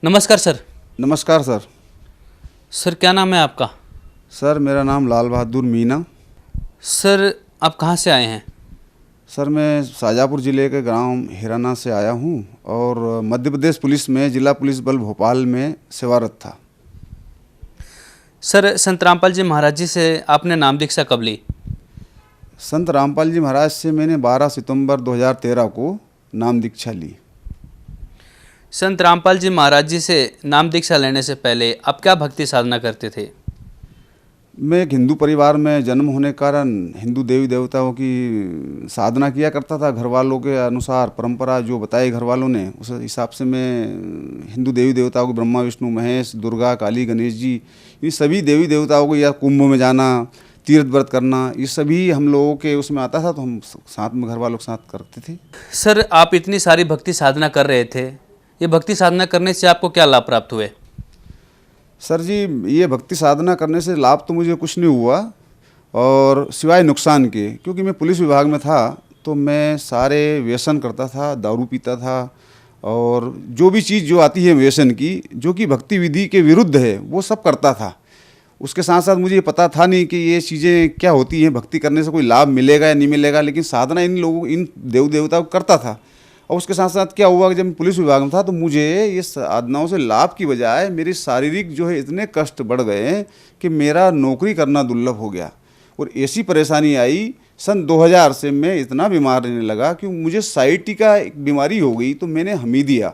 नमस्कार सर। नमस्कार sir. Sir क्या नाम है आपका? सर मेरा नाम लाल बहादुर मीना। सर आप कहाँ से आए हैं? सर मैं शाजापुर ज़िले के गांव हिराना से आया हूं और मध्य प्रदेश पुलिस में जिला पुलिस बल भोपाल में सेवारत था। सर संत रामपाल जी महाराज जी से आपने नाम दीक्षा कब ली? संत रामपाल जी महाराज से मैंने 12 सितंबर 2013 को नाम दीक्षा ली। संत रामपाल जी महाराज जी से नाम दीक्षा लेने से पहले आप क्या भक्ति साधना करते थे? मैं एक हिंदू परिवार में जन्म होने के कारण हिंदू देवी देवताओं की साधना किया करता था। घर वालों के अनुसार परंपरा जो बताई घर वालों ने, उस हिसाब से मैं हिंदू देवी देवताओं को ब्रह्मा विष्णु महेश दुर्गा काली गणेश जी, ये सभी देवी देवताओं को, या कुंभ में जाना, तीर्थ व्रत करना, ये सभी हम लोगों के उसमें आता था, तो हम साथ में घर वालों के साथ करते थे। सर आप इतनी सारी भक्ति साधना कर रहे थे, ये भक्ति साधना करने से आपको क्या लाभ प्राप्त हुए? सर जी, ये भक्ति साधना करने से लाभ तो मुझे कुछ नहीं हुआ, और सिवाय नुकसान के, क्योंकि मैं पुलिस विभाग में था तो मैं सारे व्यसन करता था, दारू पीता था, और जो भी चीज़ जो आती है व्यसन की, जो कि भक्ति विधि के विरुद्ध है, वो सब करता था। उसके साथ साथ मुझे ये पता था नहीं कि ये चीज़ें क्या होती हैं, भक्ति करने से कोई लाभ मिलेगा या नहीं मिलेगा, लेकिन साधना इन देव देवताओं को करता था। और उसके साथ साथ क्या हुआ कि जब मैं पुलिस विभाग में था तो मुझे ये साधनाओं से लाभ की बजाय मेरे शारीरिक जो है इतने कष्ट बढ़ गए कि मेरा नौकरी करना दुर्लभ हो गया। और ऐसी परेशानी आई सन 2000 से मैं इतना बीमार रहने लगा कि मुझे साइटी का एक बीमारी हो गई। तो मैंने हमीदिया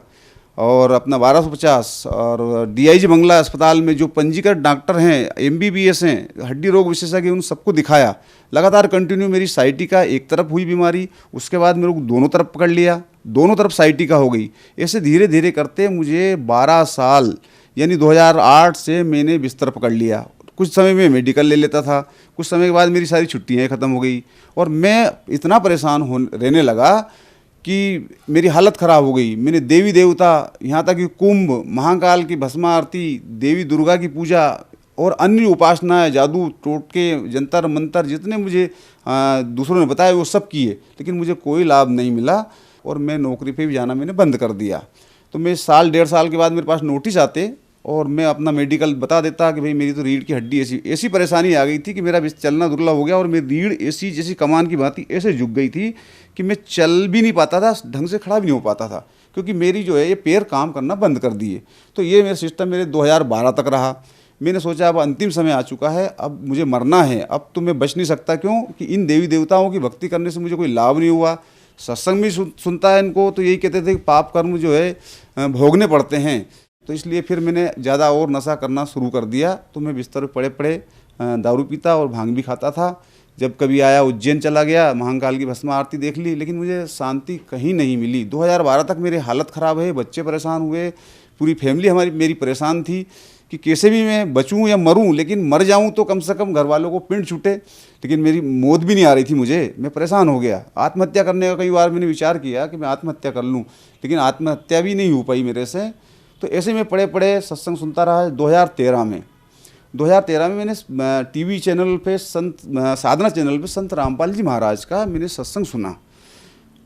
और अपना 1250 और डीआईजी बंगला अस्पताल में जो पंजीकृत डॉक्टर हैं, एमबीबीएस हैं, हड्डी रोग विशेषज्ञ, उन सबको दिखाया। लगातार कंटिन्यू मेरी साइटिका एक तरफ हुई बीमारी, उसके बाद मेरे को दोनों तरफ पकड़ लिया, दोनों तरफ साइटिका हो गई। ऐसे धीरे धीरे करते मुझे 12 साल यानी 2008 से मैंने बिस्तर पकड़ लिया। कुछ समय में मेडिकल ले लेता था, कुछ समय के बाद मेरी सारी छुट्टियाँ ख़त्म हो गई और मैं इतना परेशान रहने लगा कि मेरी हालत ख़राब हो गई। मैंने देवी देवता, यहाँ तक कि कुंभ, महाकाल की भस्म आरती, देवी दुर्गा की पूजा और अन्य उपासनाएं, जादू टोटके, जंतर मंतर, जितने मुझे दूसरों ने बताया वो सब किए, लेकिन मुझे कोई लाभ नहीं मिला और मैं नौकरी पे भी जाना मैंने बंद कर दिया। तो मैं साल 1.5 साल के बाद मेरे पास नोटिस आते और मैं अपना मेडिकल बता देता कि भाई मेरी तो रीढ़ की हड्डी ऐसी परेशानी आ गई थी कि मेरा चलना दुर्लभ हो गया और मेरी रीढ़ ऐसी जैसी कमान की भांति ऐसे झुक गई थी कि मैं चल भी नहीं पाता था, ढंग से खड़ा भी नहीं हो पाता था, क्योंकि मेरी जो है ये पैर काम करना बंद कर दिए। तो ये मेरा सिस्टम मेरे 2012 तक रहा। मैंने सोचा अब अंतिम समय आ चुका है, अब मुझे मरना है, अब तो मैं बच नहीं सकता। क्यों कि इन देवी देवताओं की भक्ति करने से मुझे कोई लाभ नहीं हुआ। सत्संग भी सुनता है इनको तो यही कहते थे कि पाप कर्म जो है भोगने पड़ते हैं। तो इसलिए फिर मैंने ज़्यादा और नशा करना शुरू कर दिया। तो मैं बिस्तर पर पड़े पड़े दारू पीता और भांग भी खाता था। जब कभी आया उज्जैन चला गया, महाकाल की भस्म आरती देख ली, लेकिन मुझे शांति कहीं नहीं मिली। 2012 तक मेरी हालत ख़राब है, बच्चे परेशान हुए, पूरी फैमिली मेरी परेशान थी कि कैसे भी मैं बचूं या मरूं, लेकिन मर जाऊं तो कम से कम घर वालों को पिंड छूटे। लेकिन मेरी मौत भी नहीं आ रही थी मुझे, मैं परेशान हो गया। आत्महत्या करने का कई बार मैंने विचार किया कि मैं आत्महत्या कर लूँ, लेकिन आत्महत्या भी नहीं हो पाई मेरे से। तो ऐसे में पड़े पड़े सत्संग सुनता रहा। 2013 में मैंने टीवी चैनल पे साधना चैनल पे संत रामपाल जी महाराज का मैंने सत्संग सुना।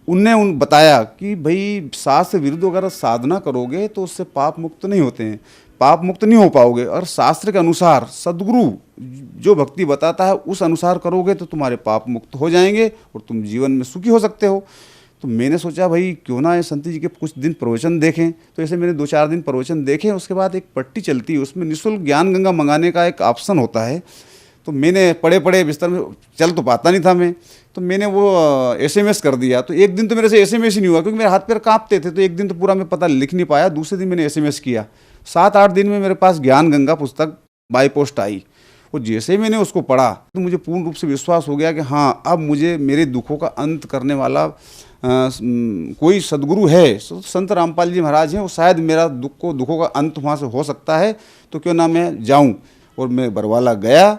उनने बताया कि भाई शास्त्र विरुद्ध अगर साधना करोगे तो उससे पाप मुक्त नहीं होते हैं, पाप मुक्त नहीं हो पाओगे, और शास्त्र के अनुसार सद्गुरु जो भक्ति बताता है उस अनुसार करोगे तो तुम्हारे पाप मुक्त हो जाएंगे और तुम जीवन में सुखी हो सकते हो। तो मैंने सोचा भाई क्यों ना संत जी के कुछ दिन प्रवचन देखें। तो ऐसे मैंने 2-4 दिन प्रवचन देखे। उसके बाद एक पट्टी चलती है, उसमें निःशुल्क ज्ञान गंगा मंगाने का एक ऑप्शन होता है। तो मैंने पड़े पड़े बिस्तर में, चल तो पाता नहीं था मैं, तो मैंने वो SMS कर दिया। तो एक दिन तो मेरे से SMS ही नहीं हुआ, क्योंकि मेरे हाथ पैर कांपते थे। तो एक दिन तो पूरा मैं पता लिख नहीं पाया। दूसरे दिन मैंने SMS किया। 7-8 दिन में मेरे पास ज्ञान गंगा पुस्तक बाई पोस्ट आई। और जैसे ही मैंने उसको पढ़ा तो मुझे पूर्ण रूप से विश्वास हो गया कि हाँ, अब मुझे मेरे दुखों का अंत करने वाला कोई सद्गुरु है, संत रामपाल जी महाराज हैं, वो शायद मेरा दुखों का अंत वहाँ से हो सकता है। तो क्यों ना मैं जाऊँ। और मैं बरवाला गया,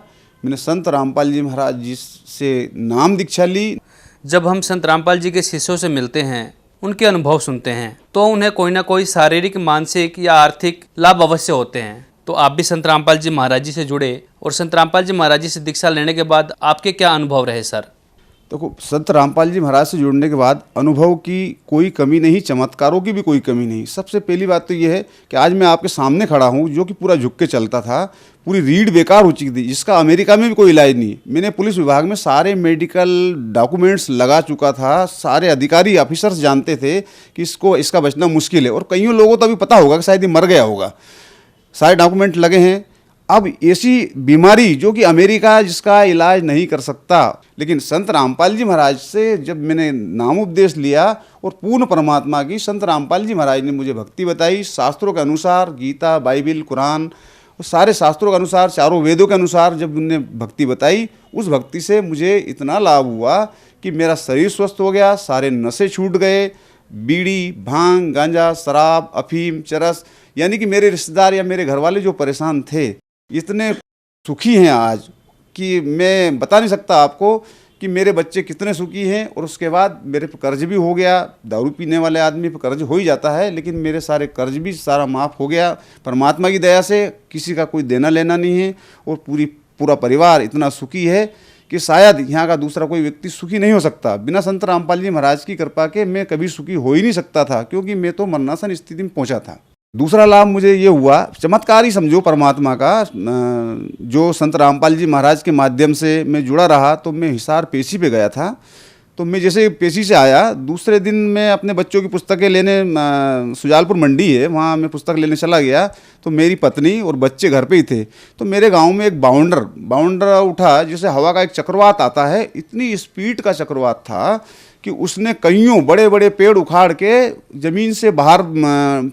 मैंने संत रामपाल जी महाराज जी से नाम दीक्षा ली। जब हम संत रामपाल जी के शिष्यों से मिलते हैं, उनके अनुभव सुनते हैं, तो उन्हें कोई ना कोई शारीरिक, मानसिक या आर्थिक लाभ अवश्य होते हैं। तो आप भी संत रामपाल जी महाराज जी से जुड़े और संत रामपाल जी महाराज जी से दीक्षा लेने के बाद आपके क्या अनुभव रहे सर? देखो, संत रामपाल जी महाराज से जुड़ने के बाद अनुभव की कोई कमी नहीं, चमत्कारों की भी कोई कमी नहीं। सबसे पहली बात तो ये है कि आज मैं आपके सामने खड़ा हूँ, जो कि पूरा झुक के चलता था, पूरी रीढ़ बेकार हो चुकी थी, जिसका अमेरिका में भी कोई इलाज नहीं। मैंने पुलिस विभाग में सारे मेडिकल डॉक्यूमेंट्स लगा चुका था, सारे अधिकारी ऑफिसर्स जानते थे कि इसका बचना मुश्किल है, और कईयों लोगों को तो अभी पता होगा कि शायद ये मर गया होगा। सारे डॉक्यूमेंट लगे हैं। अब ऐसी बीमारी जो कि अमेरिका जिसका इलाज नहीं कर सकता, लेकिन संत रामपाल जी महाराज से जब मैंने नामोपदेश लिया और पूर्ण परमात्मा की, संत रामपाल जी महाराज ने मुझे भक्ति बताई, शास्त्रों के अनुसार, गीता, बाइबिल, कुरान, सारे शास्त्रों के अनुसार, चारों वेदों के अनुसार जब उनने भक्ति बताई, उस भक्ति से मुझे इतना लाभ हुआ कि मेरा शरीर स्वस्थ हो गया, सारे नशे छूट गए, बीड़ी, भांग, गांजा, शराब, अफीम, चरस, यानी कि मेरे रिश्तेदार या मेरे घर वाले जो परेशान थे, इतने सुखी हैं आज कि मैं बता नहीं सकता आपको कि मेरे बच्चे कितने सुखी हैं। और उसके बाद मेरे पे कर्ज भी हो गया। दारू पीने वाले आदमी पे कर्ज हो ही जाता है, लेकिन मेरे सारे कर्ज भी सारा माफ़ हो गया परमात्मा की दया से। किसी का कोई देना लेना नहीं है, और पूरा परिवार इतना सुखी है कि शायद यहाँ का दूसरा कोई व्यक्ति सुखी नहीं हो सकता। बिना संत रामपाल जी महाराज की कृपा के मैं कभी सुखी हो ही नहीं सकता था, क्योंकि मैं तो मरणासन स्थिति में पहुँचा था। दूसरा लाभ मुझे ये हुआ, चमत्कार ही समझो परमात्मा का, जो संत रामपाल जी महाराज के माध्यम से मैं जुड़ा रहा। तो मैं हिसार पेशी पे गया था, तो मैं जैसे पेशी से आया, दूसरे दिन मैं अपने बच्चों की पुस्तकें लेने, सुजालपुर मंडी है वहाँ मैं पुस्तक लेने चला गया, तो मेरी पत्नी और बच्चे घर पे ही थे। तो मेरे गांव में एक बाउंडर उठा, जैसे हवा का एक चक्रवात आता है, इतनी स्पीड का चक्रवात था कि उसने कईयों बड़े बड़े पेड़ उखाड़ के ज़मीन से बाहर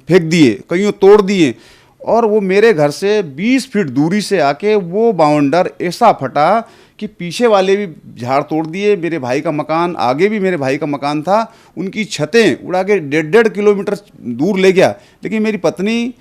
फेंक दिए, कईयों तोड़ दिए, और वो मेरे घर से 20 फीट दूरी से आके वो बाउंडर ऐसा फटा कि पीछे वाले भी झाड़ तोड़ दिए। मेरे भाई का मकान, आगे भी मेरे भाई का मकान था, उनकी छतें उड़ा के 1.5 किलोमीटर दूर ले गया। लेकिन मेरी पत्नी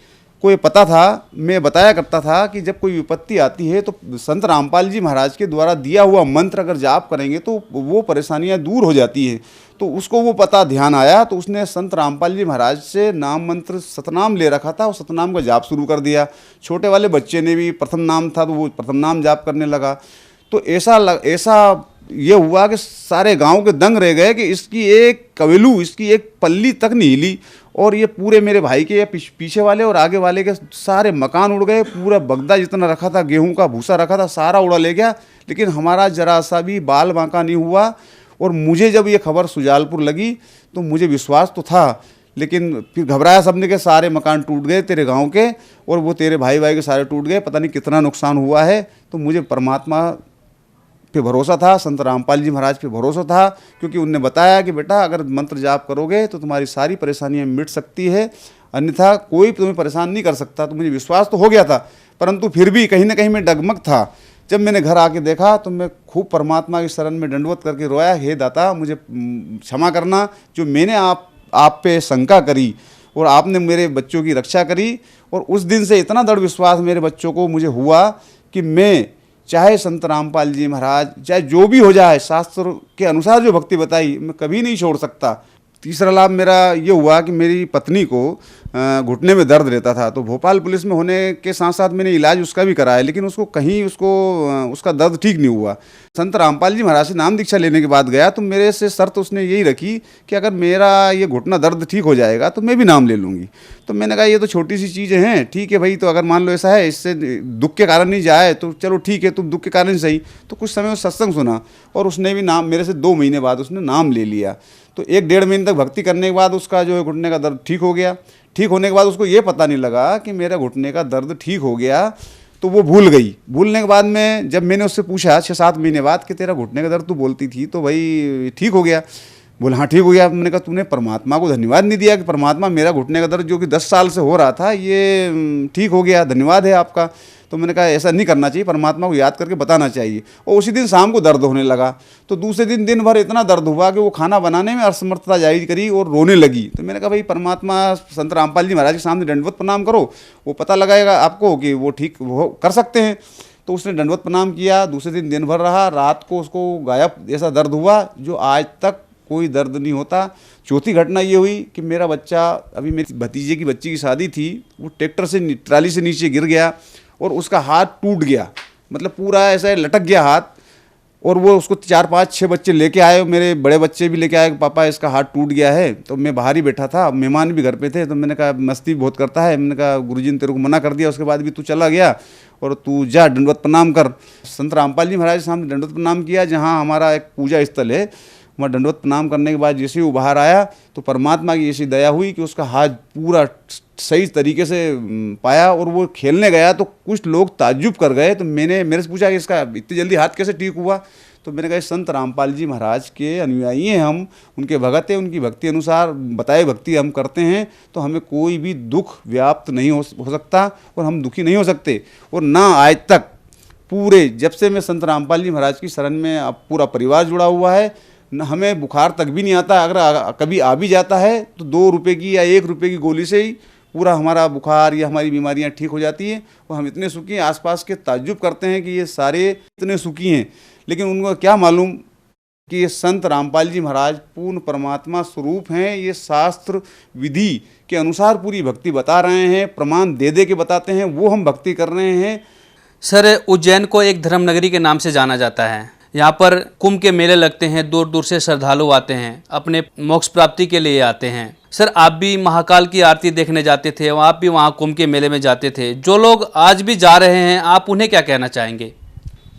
को ये पता था, मैं बताया करता था कि जब कोई विपत्ति आती है तो संत रामपाल जी महाराज के द्वारा दिया हुआ मंत्र अगर जाप करेंगे तो वो परेशानियां दूर हो जाती हैं। तो उसको वो पता ध्यान आया, तो उसने संत रामपाल जी महाराज से नाम मंत्र सतनाम ले रखा था, और सतनाम का जाप शुरू कर दिया। छोटे वाले बच्चे ने भी प्रथम नाम था तो वो प्रथम नाम जाप करने लगा। तो ऐसा ये हुआ कि सारे गांव के दंग रह गए कि इसकी एक कवेलू, इसकी एक पल्ली तक नहीं हिली। और ये पूरे मेरे भाई के पीछे वाले और आगे वाले के सारे मकान उड़ गए, पूरा बगदा जितना रखा था, गेहूं का भूसा रखा था, सारा उड़ा ले गया। लेकिन हमारा जरा सा भी बाल बांका नहीं हुआ। और मुझे जब ये खबर सुजालपुर लगी तो मुझे विश्वास तो था, लेकिन फिर घबराया सबने के सारे मकान टूट गए तेरे गाँव के, और वो तेरे भाई के सारे टूट गए, पता नहीं कितना नुकसान हुआ है। तो मुझे परमात्मा पे भरोसा था, संत रामपाल जी महाराज पे भरोसा था, क्योंकि उनने बताया कि बेटा अगर मंत्र जाप करोगे तो तुम्हारी सारी परेशानियां मिट सकती है, अन्यथा कोई तुम्हें परेशान नहीं कर सकता। तो मुझे विश्वास तो हो गया था, परंतु फिर भी कहीं ना कहीं मैं डगमग था। जब मैंने घर आके देखा तो मैं खूब परमात्मा की शरण में दंडवत करके रोया, हे दाता मुझे क्षमा करना, जो मैंने आप पे शंका करी और आपने मेरे बच्चों की रक्षा करी। और उस दिन से इतना दृढ़ विश्वास मेरे बच्चों को मुझे हुआ कि मैं चाहे संत रामपाल जी महाराज, चाहे जो भी हो जाए, शास्त्र के अनुसार जो भक्ति बताई, मैं कभी नहीं छोड़ सकता। तीसरा लाभ मेरा ये हुआ कि मेरी पत्नी को घुटने में दर्द रहता था, तो भोपाल पुलिस में होने के साथ साथ मैंने इलाज उसका भी कराया, लेकिन उसका दर्द ठीक नहीं हुआ। संत रामपाल जी महाराज से नाम दीक्षा लेने के बाद गया, तो मेरे से शर्त उसने यही रखी कि अगर मेरा ये घुटना दर्द ठीक हो जाएगा तो मैं भी नाम ले लूँगी। तो मैंने कहा ये तो छोटी सी चीज़ें हैं, ठीक है भाई, तो अगर मान लो ऐसा है इससे दुख के कारण नहीं जाए तो चलो ठीक है, तुम दुख के कारण सही। तो कुछ समय सत्संग सुना, और उसने भी नाम मेरे से 2 महीने बाद उसने नाम ले लिया। तो 1-1.5 महीने तक भक्ति करने के बाद उसका जो है घुटने का दर्द ठीक हो गया। ठीक होने के बाद उसको ये पता नहीं लगा कि मेरा घुटने का दर्द ठीक हो गया, तो वो भूल गई। भूलने के बाद में जब मैंने उससे पूछा 6-7 महीने बाद कि तेरा घुटने का दर्द तू बोलती थी तो भाई ठीक हो गया, बोला हाँ ठीक हो गया। मैंने कहा तूने परमात्मा को धन्यवाद नहीं दिया कि परमात्मा मेरा घुटने का दर्द जो कि 10 साल से हो रहा था ये ठीक हो गया, धन्यवाद है आपका। तो मैंने कहा ऐसा नहीं करना चाहिए, परमात्मा को याद करके बताना चाहिए। और उसी दिन शाम को दर्द होने लगा, तो दूसरे दिन दिन भर इतना दर्द हुआ कि वो खाना बनाने में असमर्थता जाहिर करी और रोने लगी। तो मैंने कहा भाई परमात्मा संत रामपाल जी महाराज के सामने दंडवत प्रणाम करो, वो पता लगाएगा आपको कि वो ठीक वो कर सकते हैं। तो उसने दंडवत प्रणाम किया, दूसरे दिन दिन भर रहा, रात को उसको गायब ऐसा दर्द हुआ जो आज तक कोई दर्द नहीं होता। चौथी घटना ये हुई कि मेरा बच्चा, अभी मेरी भतीजे की बच्ची की शादी थी, वो ट्रैक्टर से ट्राली से नीचे गिर गया और उसका हाथ टूट गया, मतलब पूरा ऐसा लटक गया हाथ। और वो उसको 4-5-6 बच्चे लेके आए, मेरे बड़े बच्चे भी लेके आए कि पापा इसका हाथ टूट गया है। तो मैं बाहर ही बैठा था, मेहमान भी घर पे थे, तो मैंने कहा मस्ती बहुत करता है, मैंने कहा गुरुजी ने तेरे को मना कर दिया, उसके बाद भी तू चला गया और तू जा दंडवत प्रणाम कर। संत रामपाल जी महाराज के सामने दंडवत प्रणाम किया, जहाँ हमारा एक पूजा स्थल है, वहाँ दंडवत प्रणाम करने के बाद जैसे ही वो बाहर आया तो परमात्मा की ऐसी दया हुई कि उसका हाथ पूरा सही तरीके से पाया और वो खेलने गया। तो कुछ लोग ताज्जुब कर गए, तो मेरे से पूछा कि इसका इतनी जल्दी हाथ कैसे ठीक हुआ। तो मैंने कहा संत रामपाल जी महाराज के अनुयायी हैं हम, उनके भगत हैं, उनकी भक्ति अनुसार बताए भक्ति हम करते हैं, तो हमें कोई भी दुख व्याप्त नहीं हो सकता और हम दुखी नहीं हो सकते। और ना आज तक पूरे जब से मैं संत रामपाल जी महाराज की शरण में अब पूरा परिवार जुड़ा हुआ है, न हमें बुखार तक भी नहीं आता। अगर कभी आ भी जाता है तो 2 रुपये की या 1 रुपये की गोली से ही पूरा हमारा बुखार या हमारी बीमारियां ठीक हो जाती हैं। और हम इतने सुखी हैं, आसपास के ताज्जुब करते हैं कि ये सारे इतने सुखी हैं, लेकिन उनको क्या मालूम कि ये संत रामपाल जी महाराज पूर्ण परमात्मा स्वरूप हैं। ये शास्त्र विधि के अनुसार पूरी भक्ति बता रहे हैं, प्रमाण दे दे के बताते हैं, वो हम भक्ति कर रहे हैं। सर, उज्जैन को एक धर्म नगरी के नाम से जाना जाता है। यहाँ पर कुंभ के मेले लगते हैं, दूर दूर से श्रद्धालु आते हैं, अपने मोक्ष प्राप्ति के लिए आते हैं। सर, आप भी महाकाल की आरती देखने जाते थे, आप भी वहाँ कुंभ के मेले में जाते थे। जो लोग आज भी जा रहे हैं, आप उन्हें क्या कहना चाहेंगे?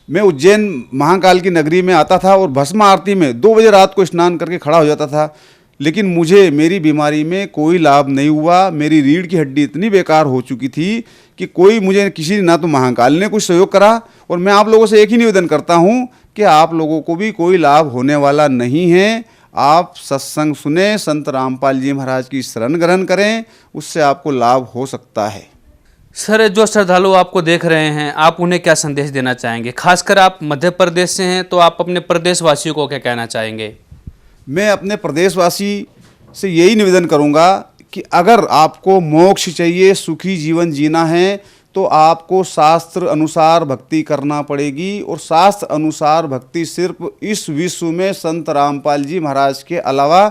मैं उज्जैन महाकाल की नगरी में आता था और भस्म आरती में 2 बजे रात को स्नान करके खड़ा हो जाता था, लेकिन मुझे मेरी बीमारी में कोई लाभ नहीं हुआ। मेरी रीढ़ की हड्डी इतनी बेकार हो चुकी थी कि कोई मुझे किसी ना तो महाकाल ने कुछ सहयोग करा। और मैं आप लोगों से एक ही निवेदन करता हूँ कि आप लोगों को भी कोई लाभ होने वाला नहीं है। आप सत्संग सुने, संत रामपाल जी महाराज की शरण ग्रहण करें, उससे आपको लाभ हो सकता है। सर, जो श्रद्धालु आपको देख रहे हैं, आप उन्हें क्या संदेश देना चाहेंगे? खासकर आप मध्य प्रदेश से हैं, तो आप अपने प्रदेशवासियों को क्या कहना चाहेंगे? मैं अपने प्रदेशवासी से यही निवेदन करूंगा कि अगर आपको मोक्ष चाहिए, सुखी जीवन जीना है, तो आपको शास्त्र अनुसार भक्ति करना पड़ेगी। और शास्त्र अनुसार भक्ति सिर्फ इस विश्व में संत रामपाल जी महाराज के अलावा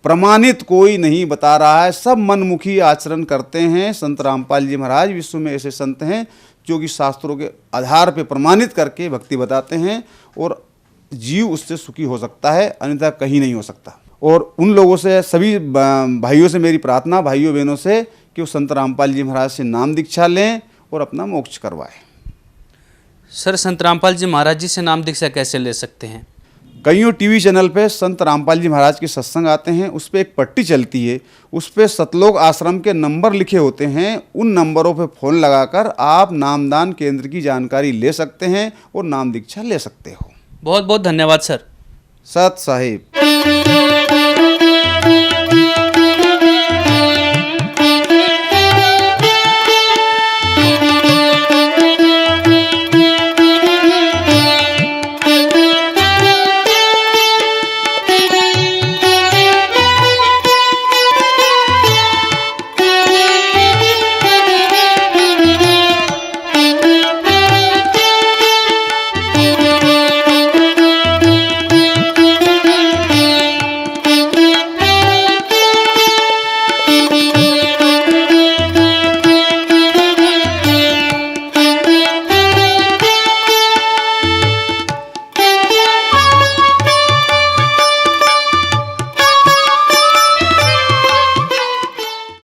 प्रमाणित कोई नहीं बता रहा है। सब मनमुखी आचरण करते हैं। संत रामपाल जी महाराज विश्व में ऐसे संत हैं जो कि शास्त्रों के आधार पर प्रमाणित करके भक्ति बताते हैं और जीव उससे सुखी हो सकता है, अन्यथा कहीं नहीं हो सकता। और उन लोगों से, सभी भाइयों से मेरी प्रार्थना, भाइयों बहनों से, कि वो संत रामपाल जी महाराज से नाम दीक्षा लें और अपना मोक्ष करवाएं। सर, संत रामपाल जी महाराज जी से नाम दीक्षा कैसे ले सकते हैं? कईयों टीवी चैनल पे संत रामपाल जी महाराज के सत्संग आते हैं, उस पर एक पट्टी चलती है, उस पर सतलोक आश्रम के नंबर लिखे होते हैं। उन नंबरों पे फ़ोन लगाकर आप नामदान केंद्र की जानकारी ले सकते हैं और नाम दीक्षा ले सकते हो। बहुत बहुत धन्यवाद सर। सत साहिब।